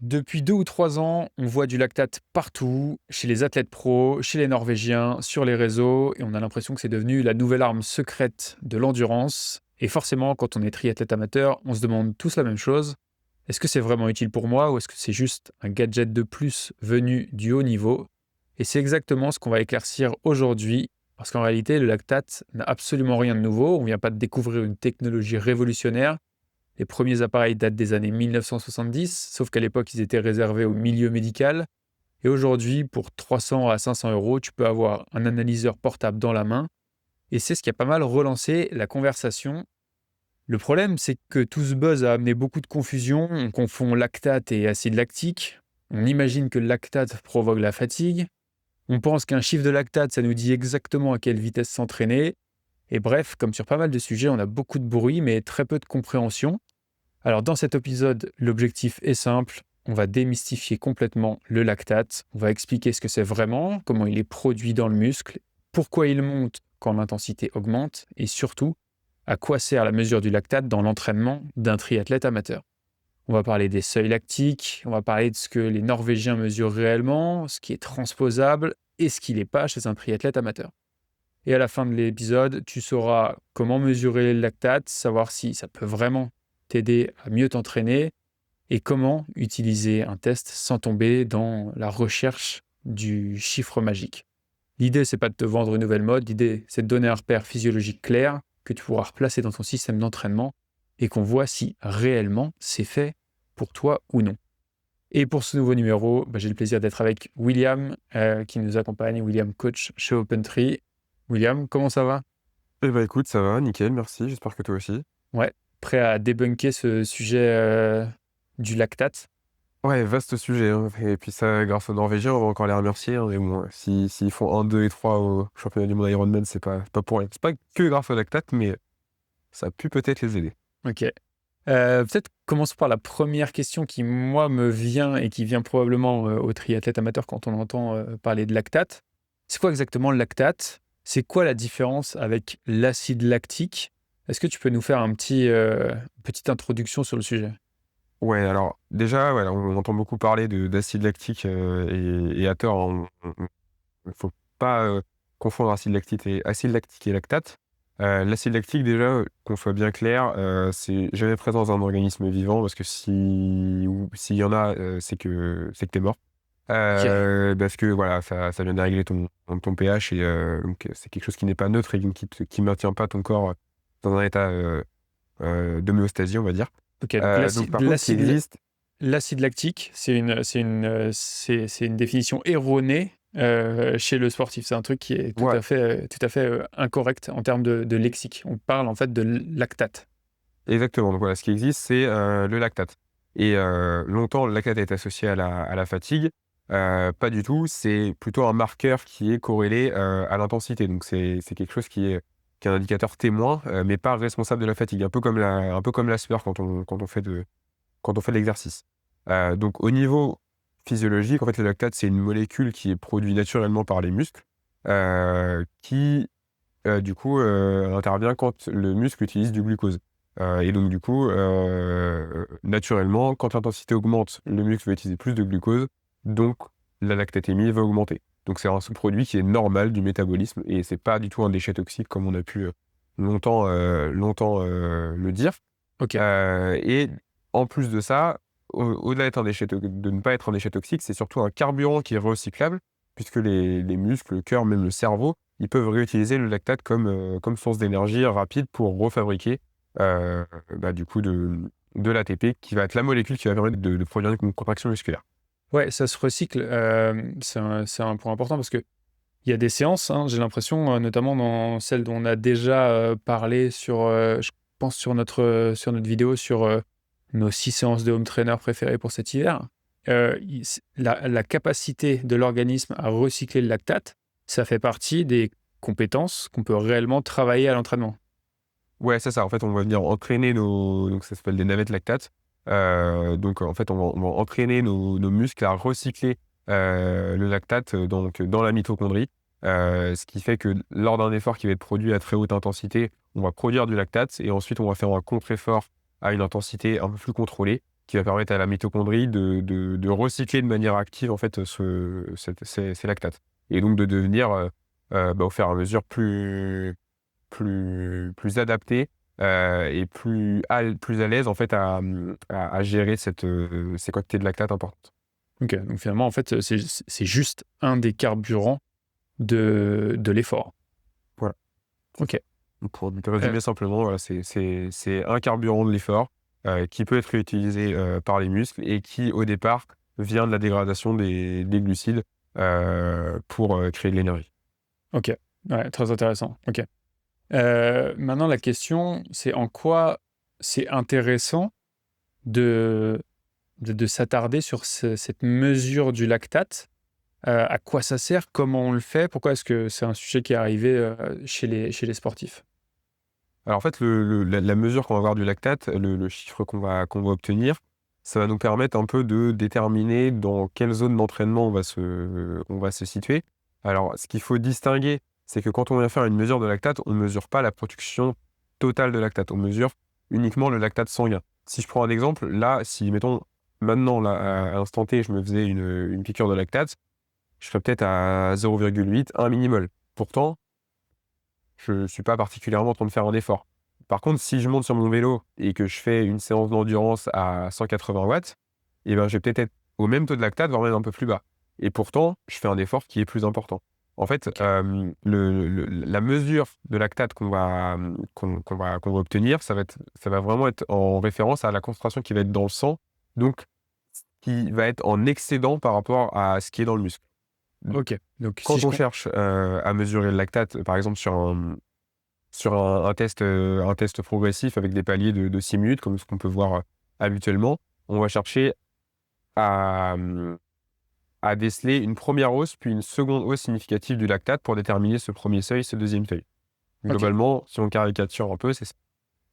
Depuis 2 ou 3 ans, on voit du lactate partout, chez les athlètes pros, chez les Norvégiens, sur les réseaux, et on a l'impression que c'est devenu la nouvelle arme secrète de l'endurance. Et forcément, quand on est triathlète amateur, on se demande tous la même chose. Est-ce que c'est vraiment utile pour moi ou est-ce que c'est juste un gadget de plus venu du haut niveau? Et c'est exactement ce qu'on va éclaircir aujourd'hui, parce qu'en réalité, le lactate n'a absolument rien de nouveau. On ne vient pas de découvrir une technologie révolutionnaire. Les premiers appareils datent des années 1970, sauf qu'à l'époque, ils étaient réservés au milieu médical. Et aujourd'hui, pour 300 à 500 euros, tu peux avoir un analyseur portable dans la main. Et c'est ce qui a pas mal relancé la conversation. Le problème, c'est que tout ce buzz a amené beaucoup de confusion. On confond lactate et acide lactique. On imagine que le lactate provoque la fatigue. On pense qu'un chiffre de lactate, ça nous dit exactement à quelle vitesse s'entraîner. Et bref, comme sur pas mal de sujets, on a beaucoup de bruit, mais très peu de compréhension. Alors dans cet épisode, l'objectif est simple, on va démystifier complètement le lactate, on va expliquer ce que c'est vraiment, comment il est produit dans le muscle, pourquoi il monte quand l'intensité augmente et surtout, à quoi sert la mesure du lactate dans l'entraînement d'un triathlète amateur. On va parler des seuils lactiques, on va parler de ce que les Norvégiens mesurent réellement, ce qui est transposable et ce qui l'est pas chez un triathlète amateur. Et à la fin de l'épisode, tu sauras comment mesurer le lactate, savoir si ça peut vraiment t'aider à mieux t'entraîner et comment utiliser un test sans tomber dans la recherche du chiffre magique. L'idée, c'est pas de te vendre une nouvelle mode, l'idée, c'est de donner un repère physiologique clair que tu pourras replacer dans ton système d'entraînement et qu'on voit si réellement c'est fait pour toi ou non. Et pour ce nouveau numéro, j'ai le plaisir d'être avec William qui nous accompagne, William coach chez OpenTree. William, comment ça va? Eh ben écoute, ça va, nickel, merci, j'espère que toi aussi. Ouais, prêt à débunker ce sujet du lactate? Ouais, vaste sujet, hein, et puis ça, grâce aux Norvégiens, on va encore les remercier, hein, mais bon, s'ils font 1, 2 et 3 au championnat du monde Ironman, c'est pas pour rien. C'est pas que grâce au lactate, mais ça a pu peut-être les aider. Ok. Peut-être commençons par la première question qui, moi, me vient et qui vient probablement aux triathlètes amateurs quand on entend parler de lactate. C'est quoi exactement le lactate? C'est quoi la différence avec l'acide lactique? Est-ce que tu peux nous faire petite introduction sur le sujet? Ouais, alors déjà, ouais, on entend beaucoup parler d'acide lactique, et à tort, hein, faut pas, confondre acide lactique et lactate. L'acide lactique déjà, qu'on soit bien clair, c'est jamais présent dans un organisme vivant parce que s'il y en a, c'est que tu es mort. Ok. Parce que voilà, ça vient dérégler ton pH et donc c'est quelque chose qui n'est pas neutre et qui maintient pas ton corps dans un état, d'homéostasie, on va dire. Ok, donc Donc par contre, ce qui existe. l'acide lactique, c'est une définition erronée chez le sportif. C'est un truc qui est Ouais, tout à fait incorrect en termes de lexique. On parle en fait de lactate. exactement. Donc voilà, ce qui existe, c'est, le lactate et longtemps, le lactate est associé à la fatigue. Pas du tout, c'est plutôt un marqueur qui est corrélé, à l'intensité. Donc c'est quelque chose qui est un indicateur témoin, mais pas responsable de la fatigue. Un peu comme la sueur quand on fait de l'exercice. Donc au niveau physiologique, en fait, le lactate, c'est une molécule qui est produite naturellement par les muscles, qui, du coup, intervient quand le muscle utilise du glucose. Et donc du coup, naturellement, quand l'intensité augmente, le muscle va utiliser plus de glucose, donc la lactatémie va augmenter. Donc c'est un sous-produit qui est normal du métabolisme et c'est pas du tout un déchet toxique comme on a pu, longtemps, le dire. Ok. Et en plus de ça, au-delà de ne pas être un déchet toxique, c'est surtout un carburant qui est recyclable, puisque les muscles, le cœur, même le cerveau, ils peuvent réutiliser le lactate comme source d'énergie rapide pour refabriquer, du coup de l'ATP, qui va être la molécule qui va permettre de produire une contraction musculaire. Ouais, ça se recycle. C'est un point important parce que il y a des séances, hein, j'ai l'impression, notamment dans celle dont on a déjà parlé je pense sur notre vidéo sur nos 6 séances de home trainer préférées pour cet hiver. La capacité de l'organisme à recycler le lactate, ça fait partie des compétences qu'on peut réellement travailler à l'entraînement. Ouais, c'est ça. En fait, on va venir entraîner donc ça s'appelle des navettes lactates. Donc en fait, on va entraîner nos muscles à recycler, le lactate, donc dans la mitochondrie. Ce qui fait que lors d'un effort qui va être produit à très haute intensité, on va produire du lactate et ensuite on va faire un contre-effort à une intensité un peu plus contrôlée qui va permettre à la mitochondrie de recycler de manière active en fait ces lactates. Et donc de devenir au fur et à mesure plus adapté et plus à l'aise en fait à gérer ces quantités de lactate importantes. Ok, donc finalement, en fait, c'est juste un des carburants de l'effort. Voilà. Ok. Donc, pour te résumer simplement, voilà, c'est un carburant de l'effort qui peut être réutilisé par les muscles et qui, au départ, vient de la dégradation des glucides pour créer de l'énergie. Ok, ouais, très intéressant. Ok. Maintenant, la question, c'est en quoi c'est intéressant de s'attarder sur cette mesure du lactate. À quoi ça sert? Comment on le fait? Pourquoi est-ce que c'est un sujet qui est arrivé chez les sportifs? Alors en fait, la mesure qu'on va avoir du lactate, le chiffre qu'on va obtenir, ça va nous permettre un peu de déterminer dans quelle zone d'entraînement on va se situer. Alors ce qu'il faut distinguer, c'est que quand on vient faire une mesure de lactate, on ne mesure pas la production totale de lactate, on mesure uniquement le lactate sanguin. Si je prends un exemple, là, si mettons maintenant, là, à l'instant T, je me faisais une piqûre de lactate, je serais peut-être à 0,8, 1 millimol. Pourtant, je ne suis pas particulièrement en train de faire un effort. Par contre, si je monte sur mon vélo et que je fais une séance d'endurance à 180 watts, eh ben, je vais peut-être être au même taux de lactate, voire même un peu plus bas. Et pourtant, je fais un effort qui est plus important. En fait, Ok. la mesure de lactate qu'on va obtenir, ça va vraiment être en référence à la concentration qui va être dans le sang, donc qui va être en excédent par rapport à ce qui est dans le muscle. Ok. Donc, si Quand je on comprends. cherche à mesurer le lactate, par exemple sur un test progressif avec des paliers de 6 minutes, comme ce qu'on peut voir habituellement, on va chercher à, à déceler une première hausse, puis une seconde hausse significative du lactate pour déterminer ce premier seuil, ce deuxième seuil. Ok. Globalement, si on caricature un peu, c'est ça.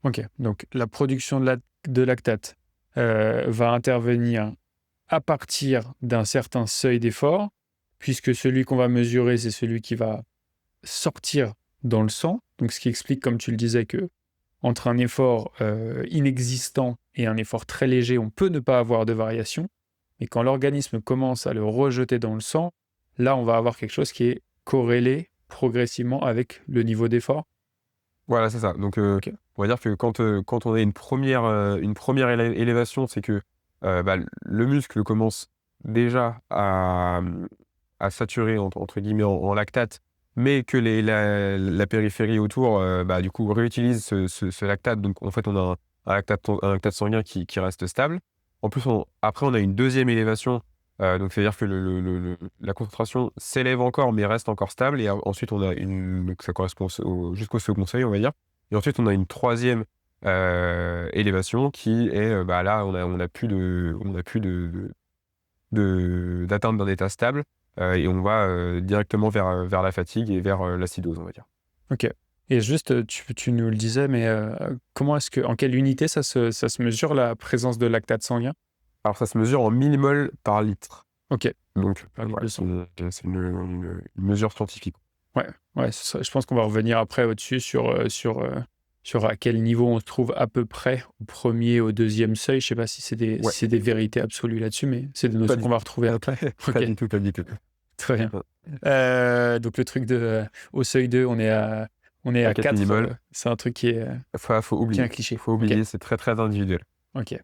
Ok. Donc, la production de lactate va intervenir à partir d'un certain seuil d'effort, puisque celui qu'on va mesurer, c'est celui qui va sortir dans le sang. Donc, ce qui explique, comme tu le disais, que entre un effort inexistant et un effort très léger, on peut ne pas avoir de variation. Mais quand l'organisme commence à le rejeter dans le sang, là, on va avoir quelque chose qui est corrélé progressivement avec le niveau d'effort. Voilà, c'est ça. Donc, Ok. on va dire que quand on a une première élévation, c'est que le muscle commence déjà à saturer entre guillemets en lactate, mais que la périphérie autour, du coup, réutilise ce lactate. Donc, en fait, on a un lactate sanguin qui reste stable. En plus, après, on a une deuxième élévation. Donc, c'est-à-dire que la concentration s'élève encore, mais reste encore stable. Et ensuite, on a donc ça correspond jusqu'au second seuil, on va dire. Et ensuite, on a une troisième élévation qui est, là, on n'a plus d'atteinte d'un état stable et on va directement vers la fatigue et vers l'acidose, on va dire. Ok. Et juste, tu nous le disais, mais en quelle unité ça se mesure la présence de lactate sanguin? Alors, ça se mesure en millimol par litre. Ok. Donc, Par litre voilà, de c'est sang. une mesure scientifique. Ouais, ouais, je pense qu'on va revenir après au-dessus sur à quel niveau on se trouve à peu près au premier, au deuxième seuil. Je sais pas si c'est des, Ouais, si c'est des vérités absolues là-dessus, mais c'est des pas notions du qu'on va tout. retrouver après. Pas Ok, du tout, pas du tout. très bien. Ouais. Donc le truc au seuil 2, on est à À 4 4. millimol, C'est un truc faut qui est un oublier. cliché. Faut Ok, oublier, c'est très, très individuel. ok.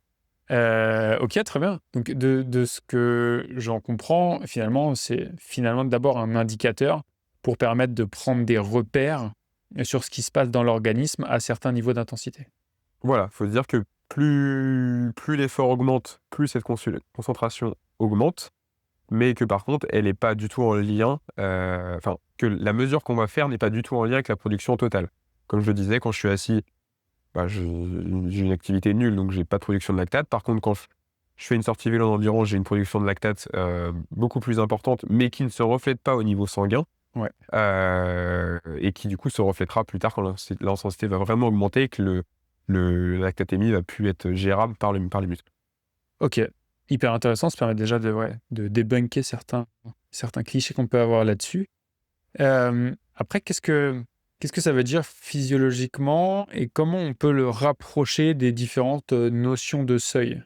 Ok, très bien. Donc de ce que j'en comprends, finalement, c'est finalement d'abord un indicateur pour permettre de prendre des repères sur ce qui se passe dans l'organisme à certains niveaux d'intensité. Voilà, faut se dire que plus l'effort augmente, plus cette concentration augmente, mais que par contre, elle est pas du tout en lien, enfin, que la mesure qu'on va faire n'est pas du tout en lien avec la production totale. Comme je le disais, quand je suis assis, j'ai une activité nulle, donc j'ai pas de production de lactate. Par contre, quand je fais une sortie vélo d'endurance, j'ai une production de lactate, beaucoup plus importante, mais qui ne se reflète pas au niveau sanguin, Ouais. et qui du coup se reflètera plus tard quand l'intensité va vraiment augmenter et que la lactatémie va plus être gérable par les muscles. Ok. Hyper intéressant. Ça permet déjà de débunker certains clichés qu'on peut avoir là-dessus. Après, qu'est-ce que ça veut dire physiologiquement et comment on peut le rapprocher des différentes notions de seuil?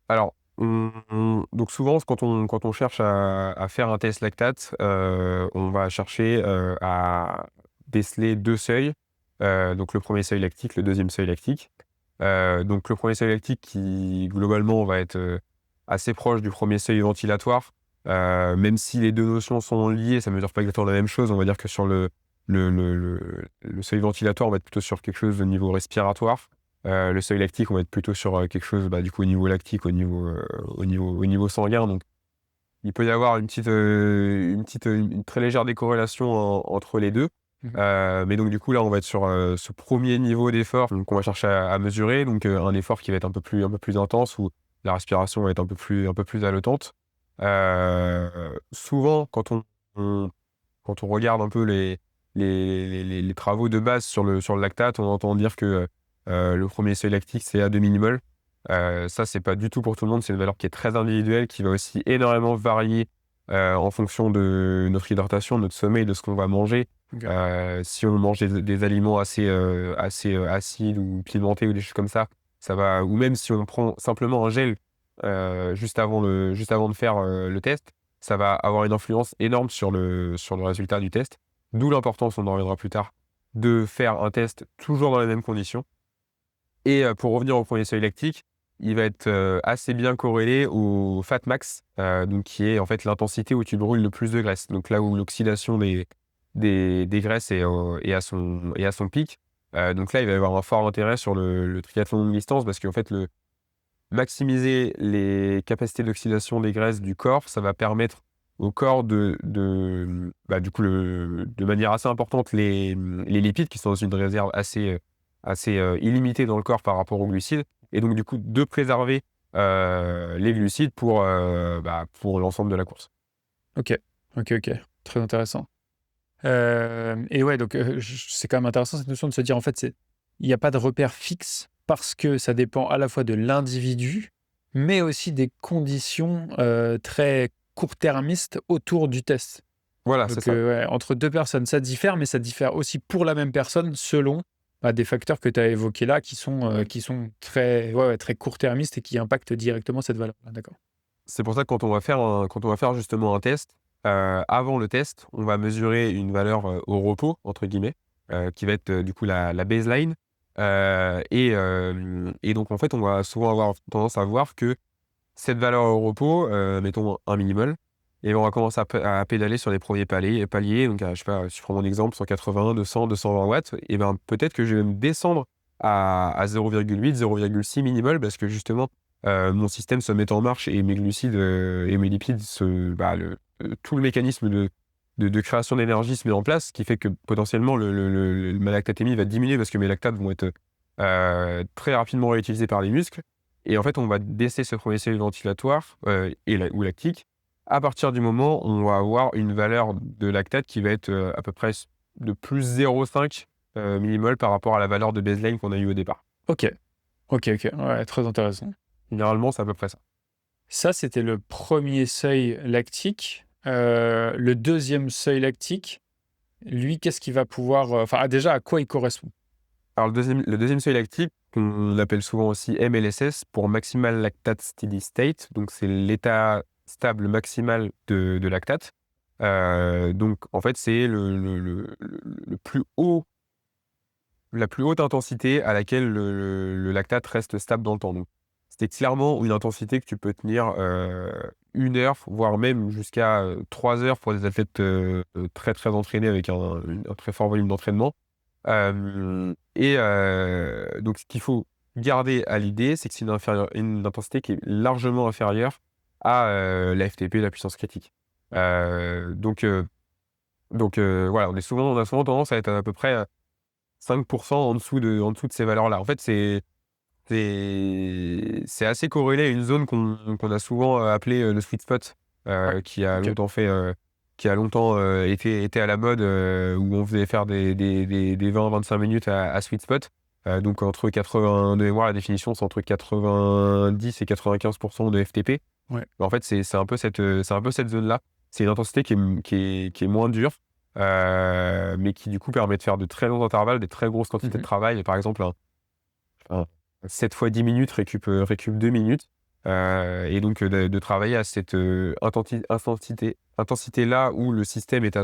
Alors, donc souvent, quand on cherche à faire un test lactate, on va chercher, à déceler 2 seuils. Donc le premier seuil lactique, le deuxième seuil lactique. Donc le premier seuil lactique qui globalement va être, assez proche du premier seuil ventilatoire. Même si les 2 notions sont liées, ça ne veut dire pas exactement la même chose. On va dire que sur le seuil ventilatoire, on va être plutôt sur quelque chose de niveau respiratoire. Le seuil lactique, on va être plutôt sur, quelque chose, du coup au niveau lactique, au niveau sanguin. Donc il peut y avoir une très légère décorrélation entre les 2. Mmh. Mais donc du coup là, on va être sur, ce premier niveau d'effort, donc on va chercher à mesurer, donc un effort qui va être un peu plus intense, où la respiration va être un peu plus haletante. Souvent quand on regarde un peu les travaux de base sur le lactate, on entend dire que, le premier seuil lactique, c'est à 2 millimoles. Ça, c'est pas du tout pour tout le monde. C'est une valeur qui est très individuelle, qui va aussi énormément varier, en fonction de notre hydratation, de notre sommeil, de ce qu'on va manger. OK. Si on mange des aliments assez acides ou pimentés ou des choses comme ça va, ou même si on prend simplement un gel, juste avant de faire, le test, ça va avoir une influence énorme sur le résultat du test. D'où l'importance, on en reviendra plus tard, de faire un test toujours dans les mêmes conditions. Et pour revenir au premier seuil lactique, il va être, assez bien corrélé au fat max, donc qui est en fait l'intensité où tu brûles le plus de graisse. Donc là où l'oxydation des graisses est à son pic. Donc là, il va y avoir un fort intérêt sur le triathlon longue distance, parce qu'en fait, maximiser les capacités d'oxydation des graisses du corps, ça va permettre au corps du coup, de manière assez importante, les lipides qui sont dans une réserve assez illimitée dans le corps par rapport aux glucides, et donc du coup de préserver, les glucides pour l'ensemble de la course. OK. OK, OK. Très intéressant. Et ouais, donc c'est quand même intéressant cette notion de se dire, en fait, il y a pas de repère fixe parce que ça dépend à la fois de l'individu, mais aussi des conditions, très court-termistes autour du test. Voilà, c'est Donc ça. ouais, entre 2 personnes, ça diffère, mais ça diffère aussi pour la même personne selon, des facteurs que tu as évoqués là qui sont très ouais, ouais, très court-termistes et qui impactent directement cette valeur. Ah d'accord. C'est pour ça que quand on va faire justement un test, avant le test, on va mesurer une valeur, «au repos» entre guillemets, qui va être, du coup la baseline. Et donc en fait, on va souvent avoir tendance à voir que cette valeur au repos, mettons 1 millimole, et on va commencer à pédaler sur les premiers paliers. Donc, je sais pas, si je prends mon exemple, 180, 200, 220 watts, et ben, peut-être que je vais me descendre à 0,8, 0,6 millimole, parce que justement, mon système se met en marche, et mes glucides, et mes lipides tout le mécanisme de création d'énergie se met en place, ce qui fait que potentiellement ma lactatémie va diminuer, parce que mes lactates vont être, très rapidement réutilisés par les muscles. Et en fait, on va baisser ce premier seuil ventilatoire, ou lactique. À partir du moment où on va avoir une valeur de lactate qui va être, à peu près de plus 0,5 millimoles par rapport à la valeur de baseline qu'on a eue au départ. OK. OK, OK. Ouais, très intéressant. Généralement, c'est à peu près ça. Ça, c'était le premier seuil lactique. Le deuxième seuil lactique, lui, qu'est-ce qu'il va pouvoir, enfin, déjà, à quoi il correspond? Alors le deuxième seuil lactique, qu'on appelle souvent aussi MLSS, pour Maximal Lactate Steady State, donc c'est l'état stable maximal de lactate. Donc en fait, c'est le plus haut la plus haute intensité à laquelle le lactate reste stable dans le temps. Donc c'était clairement une intensité que tu peux tenir, 1 heure, voire même jusqu'à, 3 heures pour des athlètes, très, très entraînés avec un très fort volume d'entraînement. Donc ce qu'il faut garder à l'idée, c'est que c'est une intensité qui est largement inférieure à, la FTP, la puissance critique. Voilà, on a souvent tendance à être à peu près, 5% en dessous de ces valeurs-là. En fait, c'est assez corrélé à une zone qu'on a souvent, appelée, le sweet spot, Ouais. qui a OK. longtemps été à la mode, où on faisait faire des 20-25 minutes à sweet spot. Donc entre 80, de mémoire, la définition, c'est entre 90 et 95% de FTP. Ouais. En fait, c'est un peu cette zone-là. C'est une intensité qui est moins dure, mais qui du coup permet de faire de très longs intervalles, des très grosses quantités de Mmh. travail. Et par exemple, un 7 fois 10 minutes récup 2 minutes. Et donc de travailler à cette intensité-là où le système est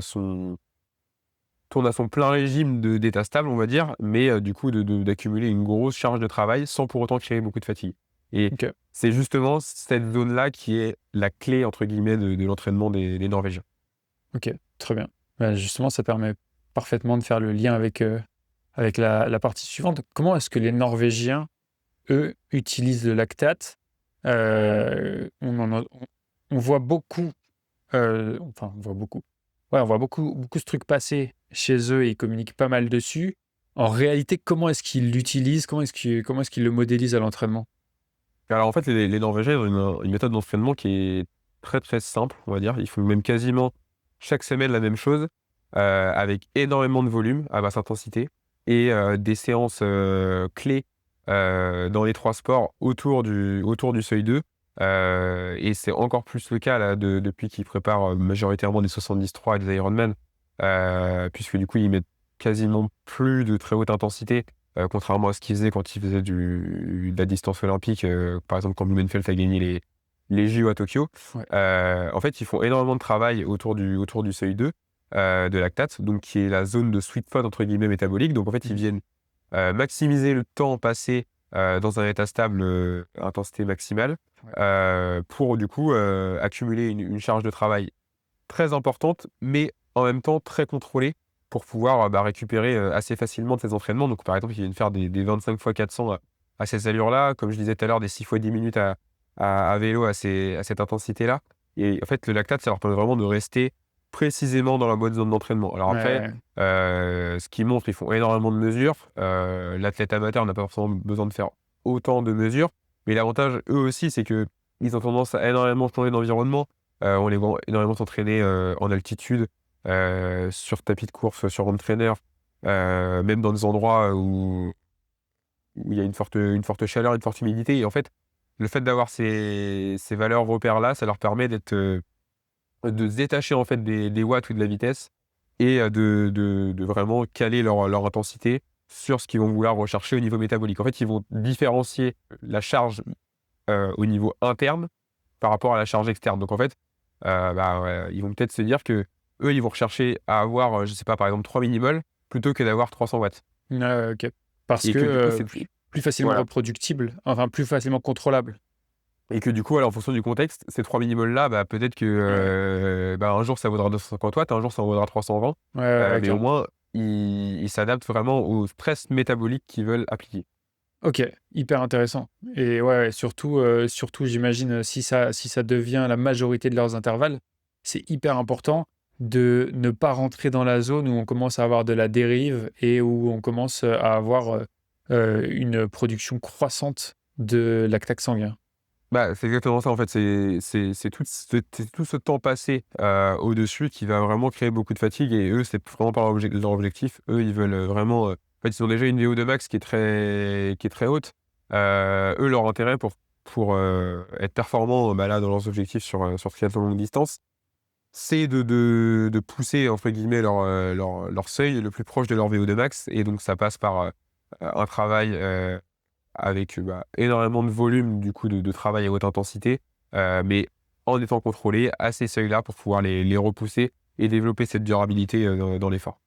tourne à son plein régime d'état stable, on va dire, mais du coup d'accumuler une grosse charge de travail sans pour autant créer beaucoup de fatigue. Et OK, c'est justement cette zone-là qui est la «clé» entre guillemets de l'entraînement des Norvégiens. OK, très bien. Bah, justement, ça permet parfaitement de faire le lien avec la partie suivante. Comment est-ce que les Norvégiens, eux, utilisent le lactate? On voit beaucoup, enfin, on voit beaucoup. Ouais, on voit beaucoup ce truc passer chez eux et ils communiquent pas mal dessus. En réalité, comment est-ce qu'ils l'utilisent? Comment est-ce qu'ils le modélisent à l'entraînement? Alors en fait, les Norvégiens, ils ont une méthode d'entraînement qui est très, très simple, on va dire. Ils font même quasiment chaque semaine la même chose, avec énormément de volume à basse intensité et des séances, clés, dans les 3 sports autour du seuil 2. Et c'est encore plus le cas là depuis qu'ils préparent, majoritairement des 73 et des Ironman, puisque du coup, ils mettent quasiment plus de très haute intensité. Contrairement à ce qu'il faisait quand il faisait de la distance olympique, par exemple quand Blumenfeld a gagné les JO à Tokyo. Ouais. En fait, ils font énormément de travail autour du seuil 2, de lactate, donc qui est la zone de «sweet spot» entre guillemets métabolique. Donc en fait, ils Mmh. viennent, maximiser le temps passé, dans un état stable, intensité maximale, Ouais. pour du coup, accumuler une charge de travail très importante, mais en même temps très contrôlée pour pouvoir, récupérer, assez facilement de ces entraînements. Donc par exemple, ils viennent faire des 25 fois 400 à ces allures-là, comme je disais tout à l'heure, des 6 fois 10 minutes à vélo à cette intensité-là. Et en fait, le lactate, ça leur permet vraiment de rester précisément dans la bonne zone d'entraînement. Alors après, Ouais, ce qu'ils montrent, ils font énormément de mesures. L'athlète amateur n'a pas forcément besoin de faire autant de mesures, mais l'avantage, eux aussi, c'est qu'ils ont tendance à énormément changer d'environnement. On les voit énormément s'entraîner, en altitude, sur tapis de course, sur home trainer, même dans des endroits où il y a une forte chaleur, une forte humidité. Et en fait, le fait d'avoir ces valeurs repères-là, ça leur permet de se détacher en fait des watts ou de la vitesse et de vraiment caler leur intensité sur ce qu'ils vont vouloir rechercher au niveau métabolique. En fait, ils vont différencier la charge, au niveau interne par rapport à la charge externe. Donc en fait, ouais, ils vont peut-être se dire qu'eux, ils vont rechercher à avoir, je sais pas, par exemple 3 millimoles plutôt que d'avoir 300 watts. ouais, ouais, OK. Parce Et que, que du coup, plus facilement voilà. reproductible, enfin plus facilement contrôlable. Et que du coup, voilà, en fonction du contexte, ces 3 millimoles-là, peut-être que, Ouais. un jour ça vaudra 250 watts, un jour ça en vaudra 320, Ouais, ouais, ouais, mais au clairement. moins ils s'adaptent vraiment au stress métabolique qu'ils veulent appliquer. OK, hyper intéressant et ouais, ouais, surtout j'imagine, si ça devient la majorité de leurs intervalles, c'est hyper important de ne pas rentrer dans la zone où on commence à avoir de la dérive et où on commence, à avoir, une production croissante de lactate sanguin. C'est exactement ça en fait, c'est tout ce temps passé, au-dessus qui va vraiment créer beaucoup de fatigue. Et eux, c'est vraiment pas leur objectif. Eux, ils veulent, vraiment, en fait, ils ont déjà une VO2 max qui est très haute. Eux, leur intérêt pour être performants, là, dans leurs objectifs sur triathlon longue distance, c'est de «pousser» entre guillemets leur seuil le plus proche de leur VO2 max. Et donc ça passe par, un travail, avec, énormément de volume du coup de travail à haute intensité, mais en étant contrôlé à ces seuils-là pour pouvoir les repousser et développer cette durabilité, dans l'effort.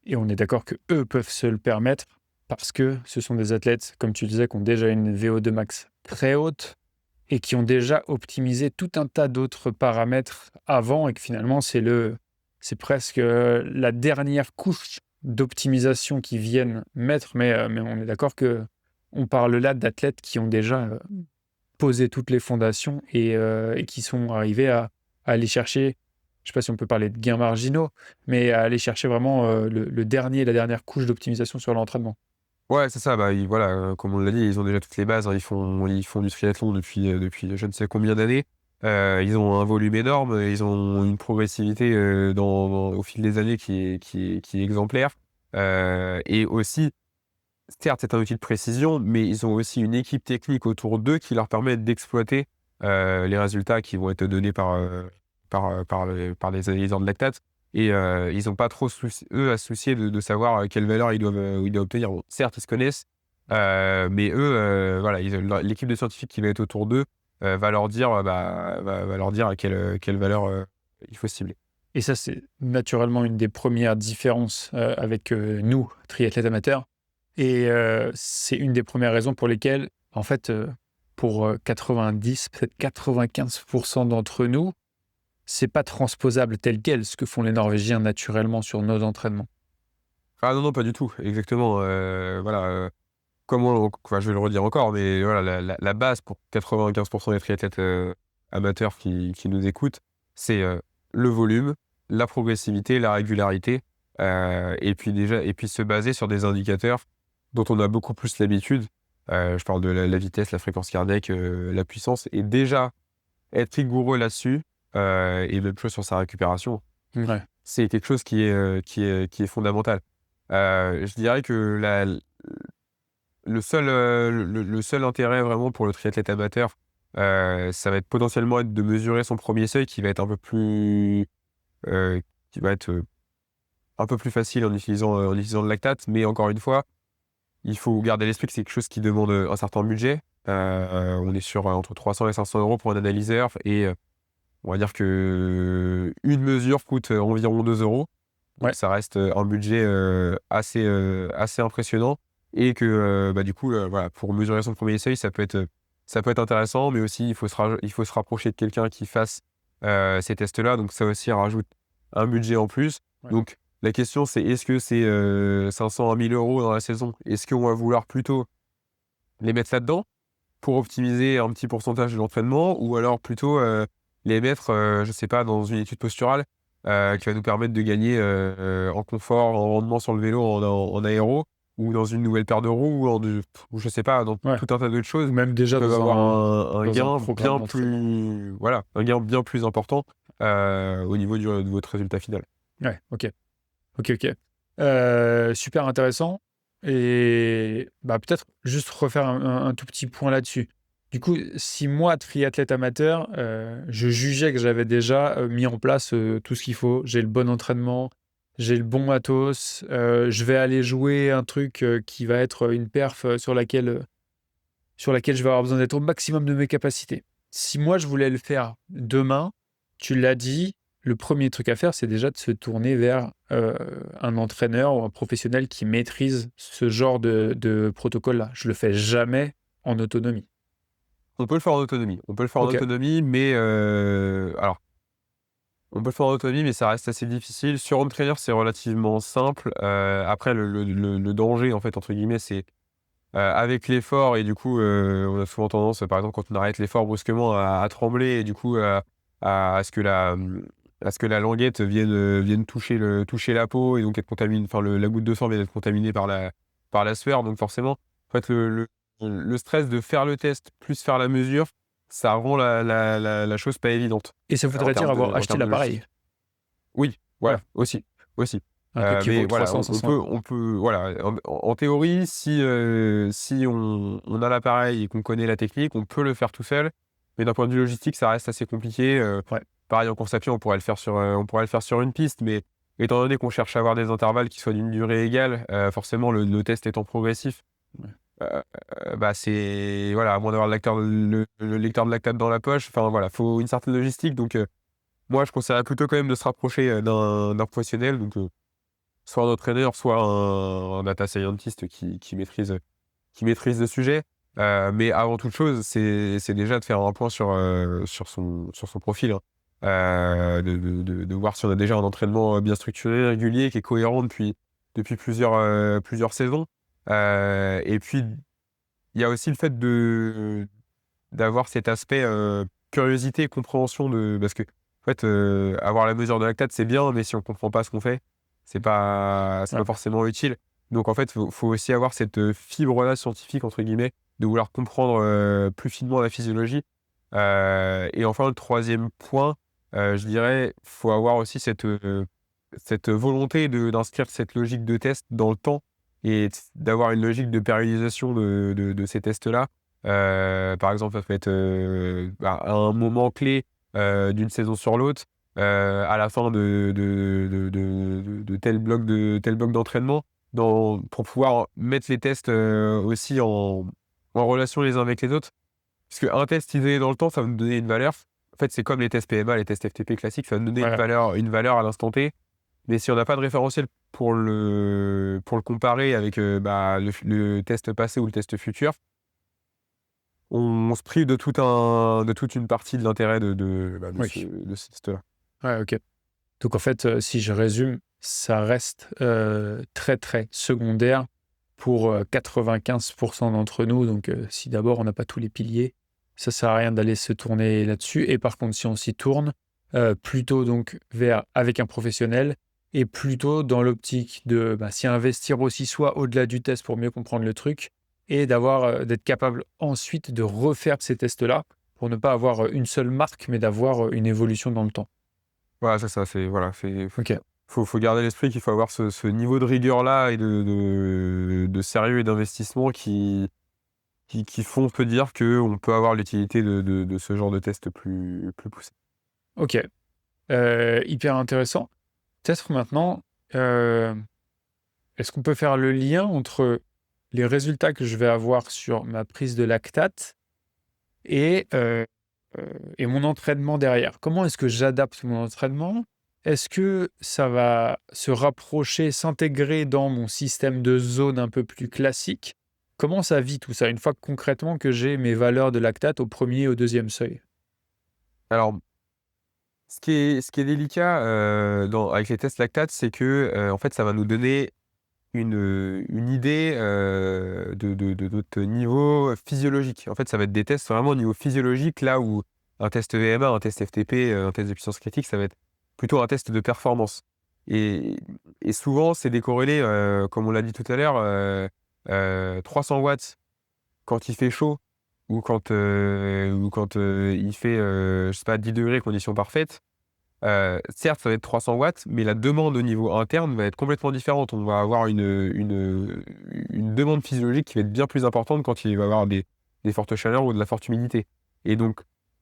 Et on est d'accord que eux peuvent se le permettre parce que ce sont des athlètes, comme tu le disais, qui ont déjà une VO2 max très haute et qui ont déjà optimisé tout un tas d'autres paramètres avant et que finalement c'est presque, la dernière couche d'optimisation qu'ils viennent mettre. Mais on est d'accord que on parle là d'athlètes qui ont déjà, posé toutes les fondations et qui sont arrivés à aller chercher, je sais pas si on peut parler de gains marginaux, mais à aller chercher vraiment, le dernier la dernière couche d'optimisation sur l'entraînement. Ouais, c'est ça, voilà, comme on l'a dit, ils ont déjà toutes les bases, hein. Ils font du triathlon depuis je ne sais combien d'années. Ils ont un volume énorme, ils ont une progressivité, au fil des années qui est exemplaire. Et aussi, certes, c'est un outil de précision, mais ils ont aussi une équipe technique autour d'eux qui leur permet d'exploiter, les résultats qui vont être donnés par les analyseurs de lactate. Et ils ont pas trop eux à se soucier de savoir, quelle valeur ils doivent obtenir. Bon, certes, ils se connaissent, mais eux, voilà, l'équipe de scientifiques qui va être autour d'eux va leur dire, va leur dire à quelle valeur, il faut cibler. Et ça, c'est naturellement une des premières différences, avec, nous, triathlètes amateurs et c'est une des premières raisons pour lesquelles, en fait, pour, 90, peut-être 95 d'entre nous, c'est pas transposable tel quel, ce que font les Norvégiens naturellement sur nos entraînements. Ah non, non, pas du tout, exactement, voilà, enfin, je vais le redire encore, mais voilà, la base pour 95 des triathlètes, amateurs qui nous écoutent, c'est, le volume, la progressivité, la régularité, et puis se baser sur des indicateurs dont on a beaucoup plus l'habitude. Je parle de la vitesse, la fréquence cardiaque, la puissance et déjà être rigoureux là-dessus, et même chose sur sa récupération, Ouais, c'est quelque chose qui est fondamental. Je dirais que le seul intérêt vraiment pour le triathlète amateur, ça va être potentiellement être de mesurer son premier seuil qui va être un peu plus, heu, qui va être, un peu plus facile en utilisant le lactate. Mais encore une fois, il faut garder à l'esprit que c'est quelque chose qui demande, un certain budget. On est sur, entre 300 et 500 € pour un analyseur et on va dire qu'une mesure coûte, environ 2 €. Donc ouais, ça reste, un budget, assez impressionnant et que, du coup, voilà, pour mesurer son premier seuil, ça peut être intéressant, mais aussi il faut se rapprocher de quelqu'un qui fasse, ces tests-là, donc ça aussi rajoute un budget en plus. ouais. Donc la question c'est est-ce que c'est, 500 à 1 000 € dans la saison? Est-ce qu'on va vouloir plutôt les mettre là-dedans pour optimiser un petit pourcentage de l'entraînement ou alors plutôt, les mettre, je sais pas, dans une étude posturale, qui va nous permettre de gagner, en confort, en rendement sur le vélo, en aéro ou dans une nouvelle paire de roues ou je sais pas, dans Ouais, tout un tas d'autres choses ou même qui déjà peuvent avoir un dans un gain programme bien d'entraînement. plus voilà, un gain bien plus important, au niveau de votre résultat final. Ouais, OK. OK, OK. Super intéressant et bah, peut-être juste refaire un tout petit point là-dessus. Du coup, si moi, triathlète amateur, je jugeais que j'avais déjà, mis en place, tout ce qu'il faut, j'ai le bon entraînement, j'ai le bon matos, je vais aller jouer un truc, qui va être, une perf, sur laquelle je vais avoir besoin d'être au maximum de mes capacités. Si moi je voulais le faire demain, tu l'as dit, le premier truc à faire, c'est déjà de se tourner vers, un entraîneur ou un professionnel qui maîtrise ce genre de protocole-là. Je le fais jamais en autonomie. On peut le faire en autonomie. On peut le faire en OK, autonomie, mais alors on peut le faire en autonomie, mais ça reste assez difficile. Sur Home Trainer, c'est relativement simple. Après le «danger» en fait, entre guillemets, c'est, avec l'effort et du coup, on a souvent tendance, par exemple, quand on arrête l'effort brusquement à trembler et du coup, à ce que à ce que la languette vienne toucher la peau et donc être contamine enfin la goutte de sang vienne être contaminée par la sueur. Donc forcément, en fait, le stress de faire le test plus faire la mesure, ça rend la chose pas évidente, et ça voudrait dire avoir en acheté termes de l'appareil? logistique. Oui, Ouais, voilà, aussi, aussi. un truc qui Mais vaut voilà, 300-500 €. on peut voilà, en théorie, si on a l'appareil et qu'on connaît la technique, on peut le faire tout seul. Mais d'un point de vue logistique, ça reste assez compliqué. Ouais, Pareil en course à pied, on pourrait le faire sur une piste, mais étant donné qu'on cherche à avoir des intervalles qui soient d'une durée égale, forcément le test étant progressif, ouais. heu c'est voilà, à moins d'avoir le lecteur de lactate dans la poche, enfin voilà, faut une certaine logistique donc moi je conseillerais plutôt quand même de se rapprocher, d'un professionnel donc soit un entraîneur, soit un data scientist qui maîtrise le sujet. Mais avant toute chose, c'est déjà de faire un point sur son profil, hein. De voir si on a déjà un entraînement, bien structuré, régulier, qui est cohérent depuis plusieurs saisons. Et puis, il y a aussi le fait d'avoir cet aspect, curiosité et compréhension parce que, en fait, avoir la mesure de lactate, c'est bien, mais si on comprend pas ce qu'on fait, c'est pas Ouais. forcément utile. Donc en fait, faut aussi avoir cette, «fibre-là scientifique» entre guillemets, de vouloir comprendre, plus finement la physiologie. Et enfin le troisième point, je dirais, faut avoir aussi cette volonté d'inscrire cette logique de test dans le temps et d'avoir une logique de périodisation de ces tests-là. Par exemple, ça peut être, à un moment clé, d'une saison sur l'autre, à la fin de tel bloc d'entraînement, pour pouvoir mettre les tests, aussi en relation les uns avec les autres. Puisque un test isolé dans le temps, ça va nous donner une valeur. En fait, c'est comme les tests PMA, les tests FTP classiques, ça va nous donner Ouais, une valeur à l'instant T. Mais si on n'a pas de référentiel pour le comparer avec le test passé ou le test futur, on se prive de toute une partie de l'intérêt oui. de ce test-là. Ouais, OK. Donc en fait, si je résume, ça reste, très, très secondaire pour, 95 d'entre nous. Donc, si d'abord on n'a pas tous les piliers, ça sert à rien d'aller se tourner là-dessus et par contre si on s'y tourne, plutôt donc vers avec un professionnel et plutôt dans l'optique de, bah, s'y investir aussi soit au-delà du test pour mieux comprendre le truc et d'être capable ensuite de refaire ces tests-là pour ne pas avoir, une seule marque mais d'avoir, une évolution dans le temps. Voilà, c'est ça, c'est OK. faut garder à l'esprit qu'il faut avoir ce niveau de rigueur-là et de sérieux et d'investissement qui font peut dire qu'on peut avoir l'utilité de ce genre de test plus poussé. OK, hyper intéressant. Peut-être maintenant, heu, est-ce qu'on peut faire le lien entre les résultats que je vais avoir sur ma prise de lactate et et mon entraînement derrière? Comment est-ce que j'adapte mon entraînement? Est-ce que ça va se rapprocher, s'intégrer dans mon système de zone un peu plus classique? Comment ça vit tout ça, une fois que concrètement que j'ai mes valeurs de lactate au premier et au deuxième seuil? Alors, ce qui est délicat, avec les tests lactates, c'est que, en fait, ça va nous donner une idée, de notre niveau physiologique. En fait, ça va être des tests vraiment au niveau physiologique, là où un test VMA, un test FTP, un test de puissance critique, ça va être plutôt un test de performance et souvent, c'est décorrélé, comme on l'a dit tout à l'heure, 300 watts quand il fait chaud ou quand il fait, je sais pas 10 degrés, conditions parfaites. Certes, ça va être 300 watts, mais la demande au niveau interne va être complètement différente. On va avoir une demande physiologique qui va être bien plus importante quand il va y avoir des fortes chaleurs ou de la forte humidité. Et donc,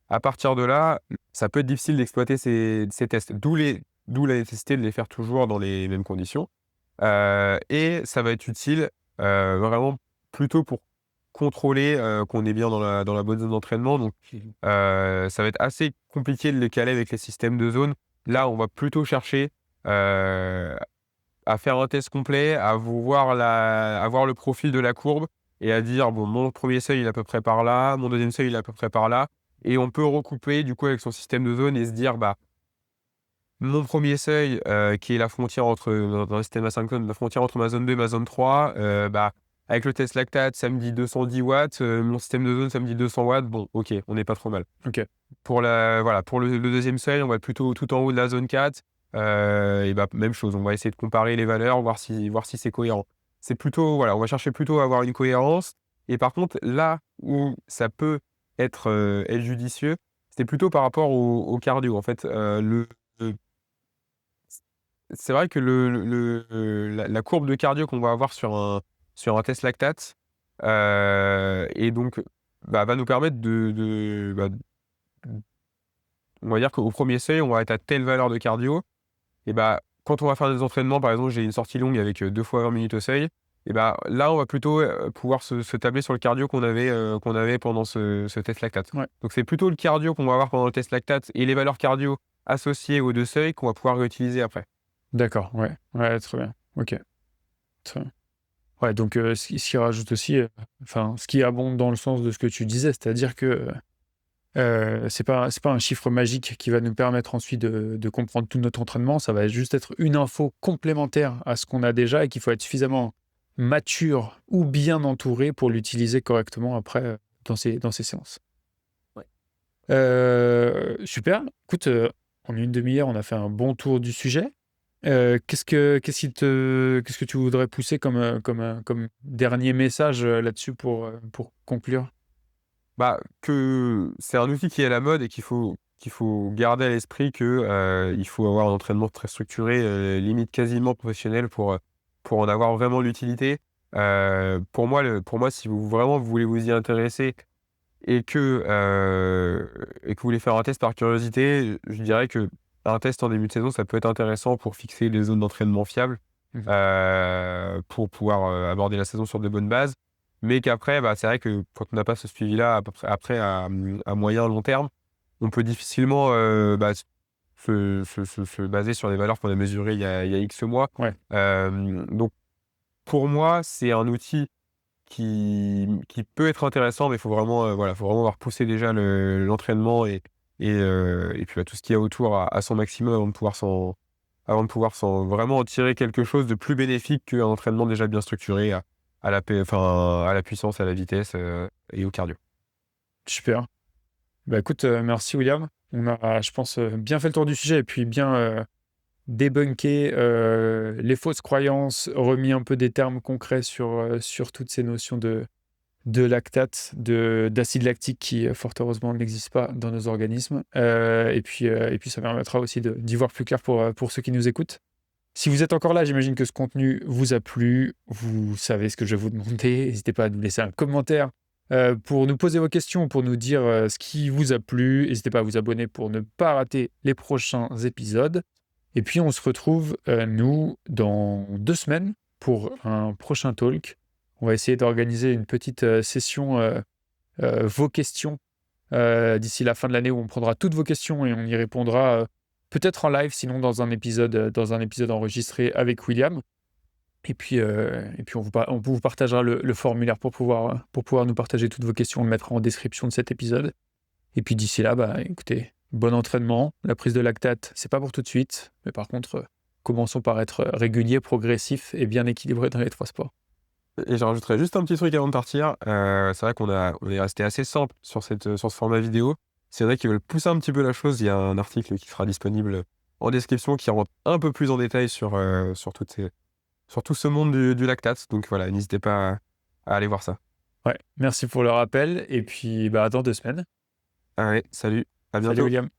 à partir de là, ça peut être difficile d'exploiter ces tests. D'où la nécessité de les faire toujours dans les mêmes conditions. Et ça va être utile, vraiment plutôt pour contrôler, qu'on est bien dans la bonne zone d'entraînement. Donc, ça va être assez compliqué de les caler avec les systèmes de zone. Là, on va plutôt chercher, heu, à faire un test complet, à voir le profil de la courbe et à dire: «Bon, mon premier seuil, il est à peu près par là, mon deuxième seuil, il est à peu près par là» et on peut recouper du coup avec son système de zone et se dire: «Bah, mon premier seuil, qui est la frontière entre dans le système asynchrone, la frontière entre ma zone 2 et ma zone 3, bah, avec le test lactate, ça me dit 210 watts, mon système de zone, ça me dit 200 watts. Bon, OK, on n'est pas trop mal. OK. Pour le 2e seuil, on va être plutôt tout en haut de la zone 4, et bah, même chose, on va essayer de comparer les valeurs, voir si c'est cohérent. C'est plutôt voilà, on va chercher plutôt à avoir une cohérence et par contre, là où ça peut être judicieux, c'est plutôt par rapport au cardio. En fait, le c'est vrai que la courbe de cardio qu'on va avoir sur un test lactate, et donc, bah, va nous permettre on va dire qu'au premier seuil, on va être à telle valeur de cardio et bah, quand on va faire des entraînements, par exemple, j'ai une sortie longue avec, 2 fois 20 minutes au seuil et bah, là, on va plutôt, pouvoir se tabler sur le cardio qu'on avait pendant ce test lactate. Ouais. Donc c'est plutôt le cardio qu'on va avoir pendant le test lactate et les valeurs cardio associées aux 2 seuils qu'on va pouvoir réutiliser après. D'accord, ouais. Ouais, très bien. OK, très bien. Ouais, donc ce qui rajoute aussi, enfin, ce qui abonde dans le sens de ce que tu disais, c'est-à-dire que, c'est pas un chiffre magique qui va nous permettre ensuite de comprendre tout notre entraînement. Ça va juste être une info complémentaire à ce qu'on a déjà et qu'il faut être suffisamment mature ou bien entouré pour l'utiliser correctement après, dans ces séances. Ouais. Super. Écoute, en une demi-heure, on a fait un bon tour du sujet. Qu'est-ce que tu voudrais pousser comme dernier message, là-dessus pour conclure? Bah, que c'est un outil qui est à la mode et qu'il faut garder à l'esprit que, il faut avoir un entraînement très structuré, limite quasiment professionnel pour en avoir vraiment l'utilité. Pour moi, si vous vraiment vous voulez vous y intéresser et que vous voulez faire un test par curiosité, je dirais qu'un test en début de saison, ça peut être intéressant pour fixer des zones d'entraînement fiables, Mmh. pour pouvoir, aborder la saison sur de bonnes bases. mais qu'après, bah, c'est vrai que quand on n'a pas ce suivi-là, à peu près après à moyen, long terme, on peut difficilement, bah, se baser sur des valeurs qu'on a mesurées il y a X mois. Ouais, Donc pour moi, c'est un outil qui peut être intéressant, mais il faut vraiment, voilà, faut vraiment avoir poussé déjà l'entraînement et puis, bah, tout ce qu'il y a autour à son maximum avant de pouvoir vraiment en tirer quelque chose de plus bénéfique qu'un entraînement déjà bien structuré à la puissance, à la vitesse, et au cardio. super. Bah, écoute, merci William. On a, je pense, bien fait le tour du sujet et puis bien, débunké, les fausses croyances, remis un peu des termes concrets sur toutes ces notions de lactate, d'acide lactique qui, fort heureusement, n'existe pas dans nos organismes. Et puis ça permettra aussi d'y voir plus clair pour ceux qui nous écoutent. Si vous êtes encore là, j'imagine que ce contenu vous a plu. Vous savez ce que je vais vous demander. N'hésitez pas à nous laisser un commentaire pour nous poser vos questions, pour nous dire ce qui vous a plu. N'hésitez pas à vous abonner pour ne pas rater les prochains épisodes. Et puis on se retrouve, nous, dans 2 semaines pour un prochain talk. On va essayer d'organiser une petite session vos questions d'ici la fin de l'année où on prendra toutes vos questions et on y répondra peut-être en live, sinon dans un épisode enregistré avec William. Et puis on vous partagera le formulaire pour pouvoir nous partager toutes vos questions. On le mettra en description de cet épisode. Et puis d'ici là, bah, écoutez, bon entraînement. La prise de lactate, c'est pas pour tout de suite. Mais par contre, commençons par être régulier, progressif et bien équilibré dans les 3 sports. Et je rajouterais juste un petit truc avant de partir. C'est vrai on est resté assez simple sur ce format vidéo. S'il y en a qui veulent pousser un petit peu la chose, il y a un article qui sera disponible en description qui rentre un peu plus en détail sur tout ce monde du lactate. Donc voilà, n'hésitez pas à aller voir ça. Ouais, merci pour le rappel. Et puis, bah, dans 2 semaines. Allez, salut, à Salut bientôt. William.